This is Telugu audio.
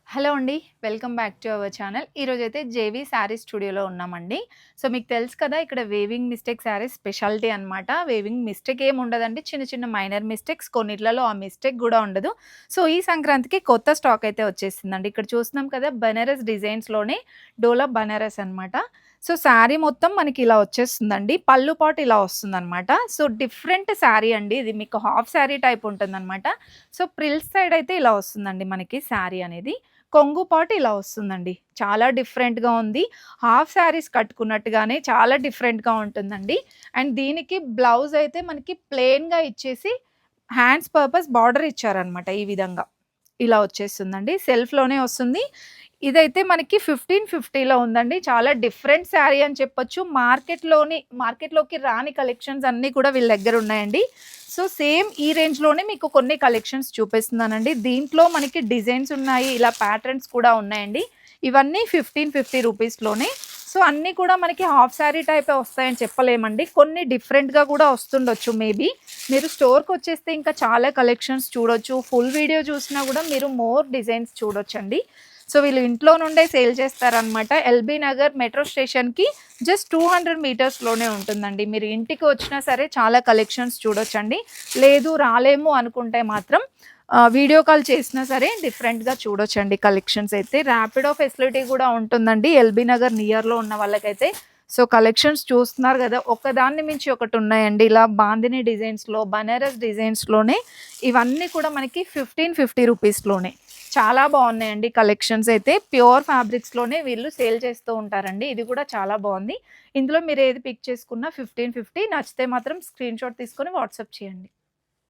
హలో అండి. Welcome back to our channel. ఈరోజైతే జేవీ శారీస్ స్టూడియోలో ఉన్నామండి. సో, మీకు తెలుసు కదా ఇక్కడ వేవింగ్ మిస్టేక్ శారీస్ స్పెషాలిటీ అనమాట. వేవింగ్ మిస్టేక్ ఏమి ఉండదండి. చిన్న చిన్న మైనర్ మిస్టేక్స్ కొన్నిట్లలో ఆ మిస్టేక్ గూడా ఉండదు. సో, ఈ సంక్రాంతికి కొత్త స్టాక్ అయితే వచ్చేసిందండి. ఇక్కడ చూస్తున్నాం కదా బనారస్ డిజైన్స్‌లోనే డోలా బనారస్ అనమాట. సో, శారీ మొత్తం మనకి ఇలా వచ్చేస్తుందండి. పళ్ళు పాటు ఇలా వస్తుందనమాట. సో, డిఫరెంట్ శారీ అండి. ఇది మీకు హాఫ్ శారీ టైప్ ఉంటుందనమాట. సో, ప్రిల్స్ సైడ్ అయితే ఇలా వస్తుందండి మనకి శారీ అనేది. కొంగు పాటు ఇలా వస్తుందండి. చాలా డిఫరెంట్‌గా ఉంది. హాఫ్ శారీస్ కట్టుకున్నట్టుగానే చాలా డిఫరెంట్‌గా ఉంటుందండి. అండ్ దీనికి బ్లౌజ్ అయితే మనకి ప్లెయిన్‌గా ఇచ్చేసి హ్యాండ్స్ పర్పస్ బార్డర్ ఇచ్చారనమాట ఈ విధంగా. ఇలా వచ్చేస్తుందండి. సెల్ఫ్‌లోనే వస్తుంది. ఇదైతే మనకి 1550లో ఉందండి. చాలా డిఫరెంట్ శారీ అని చెప్పొచ్చు. మార్కెట్‌లోకి రాని కలెక్షన్స్ అన్నీ కూడా వీళ్ళ దగ్గర ఉన్నాయండి. సో, సేమ్ ఈ రేంజ్‌లోనే మీకు కొన్ని కలెక్షన్స్ చూపిస్తున్నానండి. దీంట్లో మనకి డిజైన్స్ ఉన్నాయి. ఇలా ప్యాటర్న్స్ కూడా ఉన్నాయండి. ఇవన్నీ 1550 రూపీస్‌లోనే. సో, అన్నీ కూడా మనకి హాఫ్ శారీ టైపే వస్తాయని చెప్పలేమండి. కొన్ని డిఫరెంట్‌గా కూడా వస్తుండొచ్చు మేబీ. మీరు స్టోర్‌కొచ్చేస్తే ఇంకా చాలా కలెక్షన్స్ చూడొచ్చు. ఫుల్ వీడియో చూసినా కూడా మీరు మోర్ డిజైన్స్ చూడొచ్చండి. సో, వీళ్ళు ఇంట్లో నుండే సేల్ చేస్తారనమాట. ఎల్బీ నగర్ మెట్రో స్టేషన్‌కి జస్ట్ 200 మీటర్స్‌లోనే ఉంటుందండి. మీరు ఇంటికి వచ్చినా సరే చాలా కలెక్షన్స్ చూడొచ్చండి. లేదు రాలేము అనుకుంటే మాత్రం వీడియో కాల్ చేసినా సరే డిఫరెంట్‌గా చూడొచ్చండి కలెక్షన్స్ అయితే. ర్యాపిడో ఫెసిలిటీ కూడా ఉంటుందండి ఎల్బీ నగర్ నియర్‌లో ఉన్న వాళ్ళకైతే. సో, కలెక్షన్స్ చూస్తున్నారు గదా! ఒకదాన్ని మించి ఒకటి ఉన్నాయండి. ఇలా బాందిని డిజైన్స్‌లో, బనారస్ డిజైన్స్‌లోనే ఇవన్నీ కూడా మనకి 1550 రూపీస్‌లోనే. చాలా బాగున్నాయండి కలెక్షన్స్ అయితే. ప్యూర్ ఫ్యాబ్రిక్స్‌లోనే వీళ్ళు సేల్ చేస్తూ ఉంటారండి. ఇది కూడా చాలా బాగుంది. ఇందులో మీరు ఏది పిక్ చేసుకున్నా 1550 నచ్చితే మాత్రం స్క్రీన్‌షాట్ తీసుకొని వాట్సాప్ చేయండి.